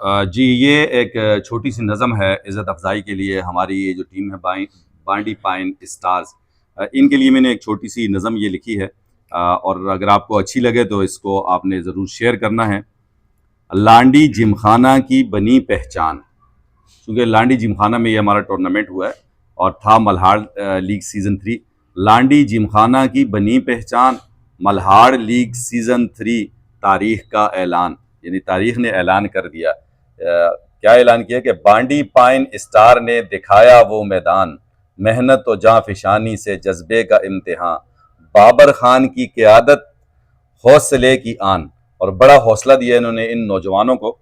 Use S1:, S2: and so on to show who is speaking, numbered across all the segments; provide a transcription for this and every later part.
S1: जी, ये एक छोटी सी नज़म है इज़्ज़त अफ़ज़ाई के लिए। हमारी ये जो टीम है बांडी पाइन स्टार्स, इनके लिए मैंने एक छोटी सी नज़म ये लिखी है, और अगर आपको अच्छी लगे तो इसको आपने ज़रूर शेयर करना है। लांडी जिमखाना की बनी पहचान, क्योंकि लांडी जिमखाना में ये हमारा टूर्नामेंट हुआ है और था मल्हार लीग सीज़न 3। लांडी जिमखाना की बनी पहचान, मल्हार लीग सीज़न 3, तारीख का ऐलान, यानी तारीख ने ऐलान कर दिया। क्या ऐलान किया कि बांडी पाइन स्टार ने दिखाया वो मैदान, मेहनत और जांफिशानी से जज्बे का इम्तिहान, बाबर खान की क़यादत हौसले की आन। और बड़ा हौसला दिया इन्होंने इन नौजवानों को।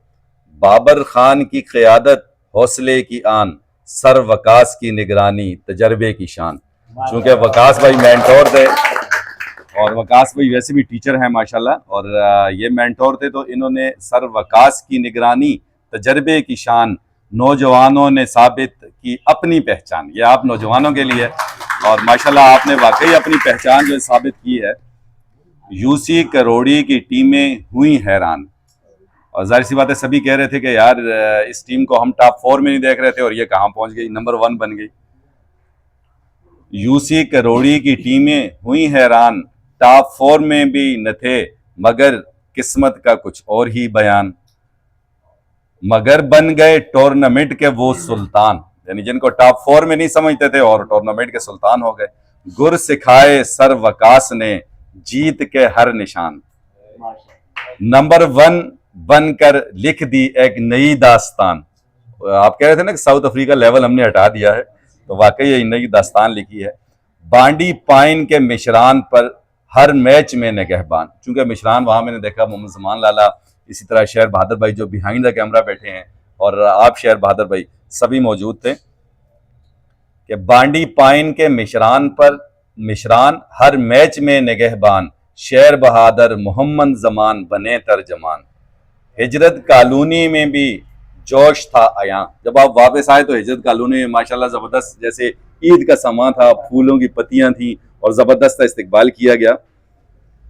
S1: बाबर खान की क़यादत हौसले की आन, सर वकास की निगरानी तजर्बे की शान। चूँकि वकास भाई मेंटोर थे और वकास भाई वैसे भी टीचर हैं माशाल्लाह, और ये मेंटोर थे, तो इन्होंने सर वकास की निगरानी तजर्बे की शान, नौजवानों ने साबित की अपनी पहचान। ये आप नौजवानों के लिए, और माशाल्लाह आपने वाकई अपनी पहचान जो साबित की है। यूसी करोड़ी की टीमें हुई हैरान, और जाहिर सी बात है सभी कह रहे थे कि यार इस टीम को हम टॉप 4 में नहीं देख रहे थे और ये कहाँ पहुंच गई, नंबर 1 बन गई। यूसी करोड़ी की टीमें हुई हैरान, टॉप 4 में भी न थे, मगर किस्मत का कुछ और ही बयान, मगर बन गए टूर्नामेंट के वो सुल्तान, यानी जिनको टॉप 4 में नहीं समझते थे और टूर्नामेंट के सुल्तान हो गए। गुर सिखाए सर वकास ने जीत के हर निशान, नंबर 1 बनकर लिख दी एक नई दास्तान। आप कह रहे थे ना कि साउथ अफ्रीका लेवल हमने हटा दिया है, तो वाकई ये नई दास्तान लिखी है। बांडी पाइन के मिशरान पर हर मैच में निगहबान, चूंकि मिशरान वहां मैंने देखा मोहम्मद जमान लाला, इसी तरह शेर बहादुर भाई जो बिहाइंड द कैमरा बैठे हैं, और आप शेर बहादुर भाई, सभी मौजूद थे। कि बांडी पाइन के मिशरान हर मैच में निगहबान, शेर बहादुर मोहम्मद जमान बने तर्जमान, हिजरत कॉलोनी में भी जोश था आया। जब आप वापस आए तो हिजरत कॉलोनी में माशाल्लाह जबरदस्त, जैसे ईद का समा था, फूलों की पत्तियां थी और जबरदस्त इस्तकबाल किया गया।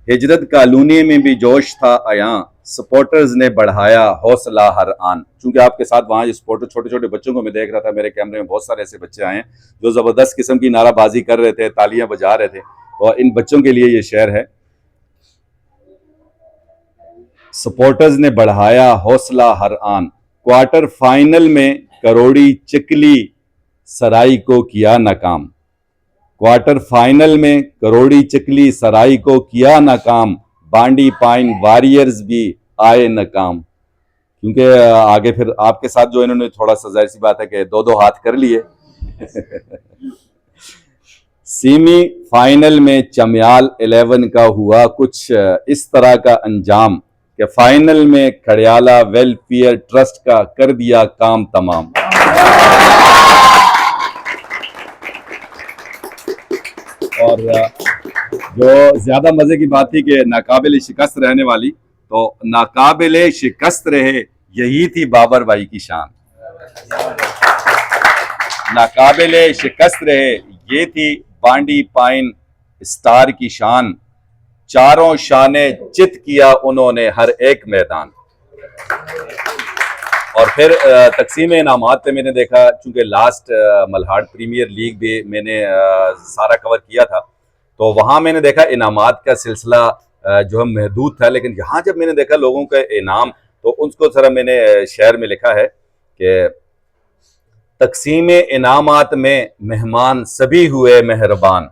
S1: हिजरत कॉलोनी में भी जोश था आया, सपोर्टर्स ने बढ़ाया हौसला हर आन। चूंकि आपके साथ वहाँ जो सपोर्टर, छोटे छोटे बच्चों को मैं देख रहा था, मेरे कैमरे में बहुत सारे ऐसे बच्चे आए हैं जो जबरदस्त किस्म की नाराबाजी कर रहे थे, तालियां बजा रहे थे, और इन बच्चों के लिए ये शेर है। सपोर्टर्स ने बढ़ाया हौसला हर आन, क्वार्टर फाइनल में करोड़ी चिकली सराय को किया नाकाम, क्वार्टर फाइनल में करोड़ी चिकली सराय को किया नाकाम, बांडी पाइन वॉरियर्स भी आए नाकाम। क्योंकि आगे फिर आपके साथ जो इन्होंने थोड़ा सा, जाहिर सी बात है कि 2-2 हाथ कर लिए। सेमी फाइनल में चमयाल 11 का हुआ कुछ इस तरह का अंजाम, कि फाइनल में खड़ियाला वेलफेयर ट्रस्ट का कर दिया काम तमाम। और जो ज्यादा मजे की बात थी कि नाकाबिल शिकस्त रहने वाली, तो नाकाबिल शिकस्त रहे यही थी बाबर भाई की शान, नाकाबिल शिकस्त रहे ये थी बांडी पाइन स्टार की शान, चारों शाने चित किया उन्होंने हर एक मैदान। और फिर तकसीम इनामात पे मैंने देखा, चूंकि लास्ट मल्हार प्रीमियर लीग भी मैंने सारा कवर किया था, तो वहां मैंने देखा इनामात का सिलसिला जो है महदूद था, लेकिन यहाँ जब मैंने देखा लोगों के इनाम, तो उसको जरा मैंने शेर में लिखा है कि तकसीम इनामात में मेहमान सभी हुए मेहरबान,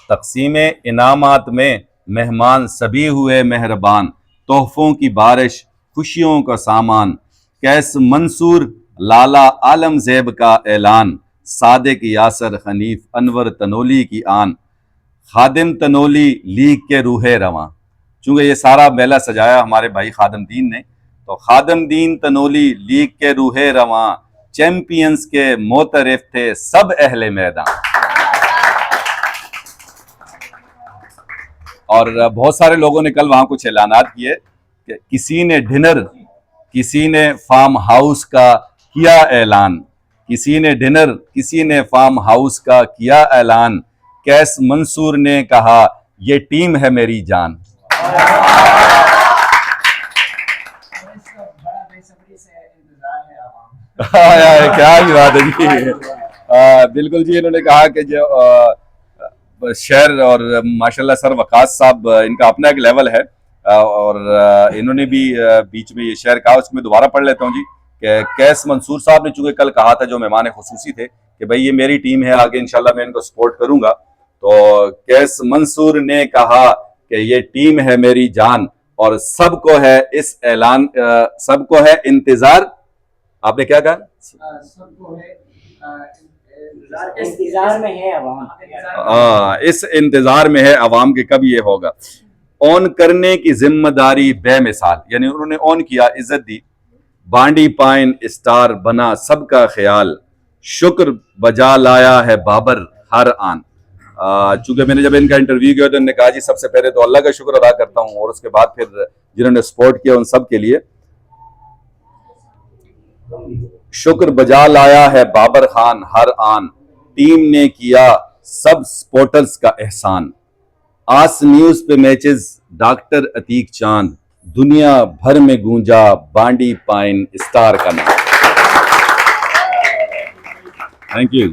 S1: तकसीम इनामात में मेहमान सभी हुए मेहरबान, तोहफों की बारिश खुशियों का सामान, कैस मंसूर लाला आलम ज़ेब का ऐलान, सादिक यासर हनीफ अनवर तनोली की आन, खादिम तनोली लीग के रूहे रवां। चूंकि ये सारा मेला सजाया हमारे भाई खादम दीन ने, तो खादम दीन तनोली लीग के रूहे रवां, चैंपियंस के मोतरफ थे सब अहले मैदान। और बहुत सारे लोगों ने कल वहां कुछ ऐलानात किए कि किसी ने डिनर, किसी ने फार्म हाउस का किया ऐलान, किसी ने डिनर, किसी ने फार्म हाउस का किया ऐलान, कैस मंसूर ने कहा ये टीम है मेरी जान।
S2: बेसब्री से इंतजार है आवाम।
S1: यार क्या ही बात है जी। बिल्कुल जी, इन्होंने कहा कि जो शेर और माशाल्लाह सर वकास साहब, इनका अपना एक लेवल है। और इन्होंने भी बीच में ये शेर कहा, उसमें दोबारा पढ़ लेता हूँ जी कि कैस मंसूर साहब ने चूंकि कल कहा था, जो मेहमान खुसूसी थे, कि भाई ये मेरी टीम है, आगे इंशाल्लाह मैं इनको सपोर्ट करूंगा। तो कैस मंसूर ने कहा कि ये टीम है मेरी जान और सबको है इस ऐलान, सबको है इंतजार। आपने क्या कहा?
S2: सबको है इंतजार में है
S1: आवाम। इस इंतजार में है अवाम के कब ये होगा। ऑन करने की जिम्मेदारी बेमिसाल, यानी उन्होंने ऑन किया, इज्जत दी। बांडी पाइन स्टार बना सबका ख्याल, शुक्र बजा लाया है बाबर हर आन। चूंकि मैंने जब इनका इंटरव्यू किया तो इन्होंने कहा जी सबसे पहले तो अल्लाह का शुक्र अदा करता हूं और उसके बाद फिर जिन्होंने सपोर्ट किया उन सब के लिए शुक्र बजा लाया है बाबर खान हर आन, टीम ने किया सब सपोर्टर्स का एहसान। आस न्यूज पे मैचेस डॉक्टर अतीक चांद, दुनिया भर में गूंजा बांडी पाइन स्टार का नाम। Thank you.